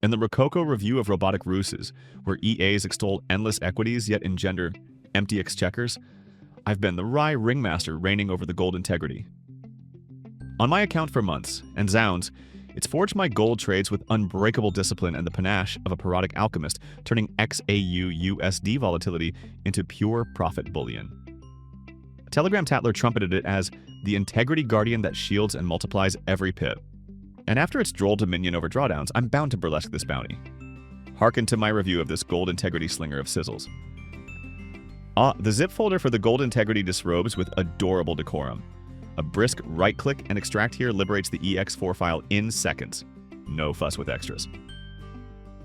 In the Rococo review of robotic ruses, where EAs extol endless equities yet engender empty exchequers, I've been the wry ringmaster reigning over the gold integrity. On my account for months, and zounds, it's forged my gold trades with unbreakable discipline and the panache of a parodic alchemist, turning XAUUSD volatility into pure profit bullion. Telegram Tatler trumpeted it as the integrity guardian that shields and multiplies every pip. And after its droll dominion over drawdowns, I'm bound to burlesque this bounty. Hearken to my review of this gold integrity slinger of sizzles. The zip folder for the gold integrity disrobes with adorable decorum. A brisk right-click and extract here liberates the EX4 file in seconds. No fuss with extras.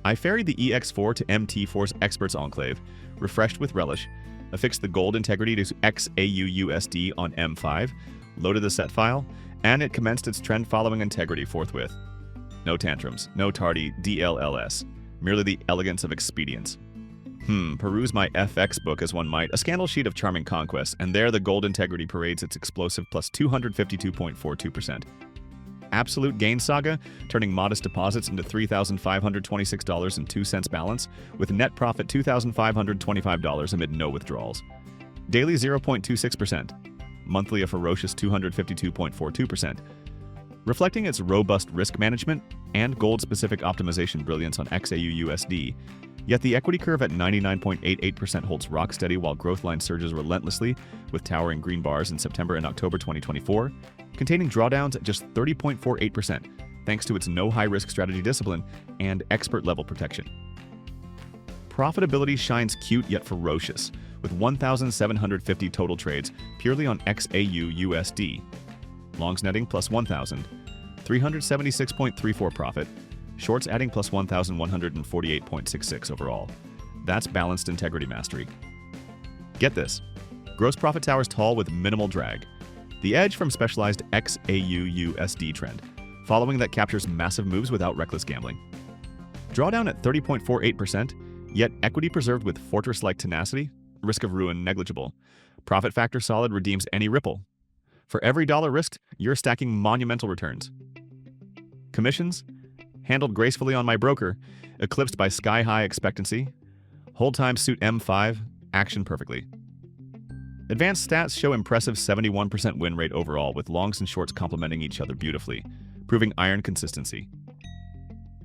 I ferried the EX4 to MT4's experts enclave, refreshed with relish, affixed the gold integrity to XAUUSD on M5, loaded the set file, and it commenced its trend-following integrity forthwith. No tantrums, no tardy DLLS, merely the elegance of expedience. Peruse my FXBook as one might, a scandal sheet of charming conquests, and there the gold integrity parades its explosive plus 252.42%. Absolute gain saga, turning modest deposits into $3,526.02 balance, with net profit $2,525 amid no withdrawals. Daily 0.26%, monthly a ferocious 252.42%. Reflecting its robust risk management and gold-specific optimization brilliance on XAUUSD, yet the equity curve at 99.88% holds rock steady while growth line surges relentlessly with towering green bars in September and October 2024, containing drawdowns at just 30.48% thanks to its no high-risk strategy discipline and expert-level protection. Profitability shines cute yet ferocious, with 1,750 total trades purely on XAUUSD. Longs netting plus 1,000, 376.34 profit, shorts adding plus 1,148.66 overall. That's balanced integrity mastery. Get this. Gross profit towers tall with minimal drag. The edge from specialized XAUUSD trend, following that captures massive moves without reckless gambling. Drawdown at 30.48%, yet equity preserved with fortress-like tenacity, risk of ruin negligible. Profit factor solid redeems any ripple. For every dollar risked, you're stacking monumental returns. Commissions? Handled gracefully on my broker, eclipsed by sky-high expectancy. Hold time suit M5, action perfectly. Advanced stats show impressive 71% win rate overall, with longs and shorts complementing each other beautifully, proving iron consistency.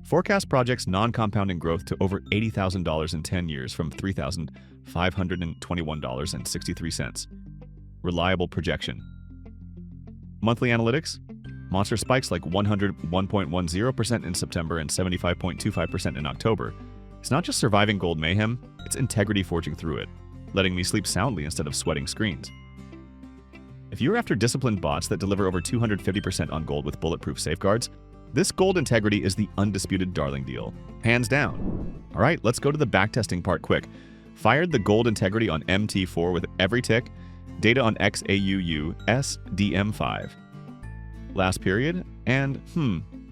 Forecast projects non-compounding growth to over $80,000 in 10 years from $3,521.63. Reliable projection. Monthly analytics? Monster spikes like 101.10% in September and 75.25% in October. It's not just surviving gold mayhem, it's integrity forging through it, letting me sleep soundly instead of sweating screens. If you're after disciplined bots that deliver over 250% on gold with bulletproof safeguards, this gold integrity is the undisputed darling deal. Hands down. All right, let's go to the backtesting part quick. Fired the gold integrity on MT4 with every tick, data on XAUUSDM5. Last period, and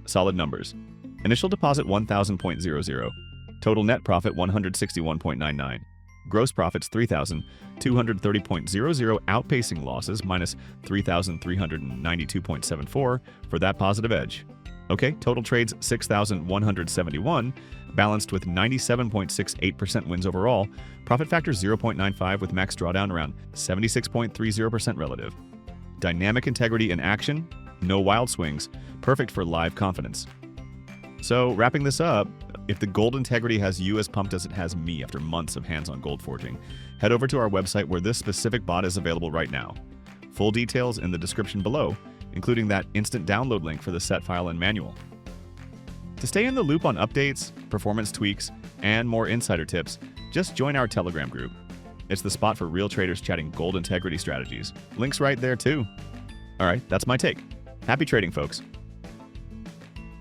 solid numbers. Initial deposit 1,000.00. Total net profit 161.99. Gross profits 3,230.00, outpacing losses minus 3,392.74 for that positive edge. Okay, total trades 6,171, balanced with 97.68% wins overall, profit factor 0.95 with max drawdown around 76.30% relative. Dynamic integrity in action, no wild swings, perfect for live confidence. So, wrapping this up, if the gold integrity has you as pumped as it has me after months of hands-on gold forging, head over to our website where this specific bot is available right now. Full details in the description below, including that instant download link for the set file and manual. To stay in the loop on updates, performance tweaks, and more insider tips, just join our Telegram group. It's the spot for real traders chatting gold integrity strategies. Links right there too. All right, that's my take. Happy trading, folks.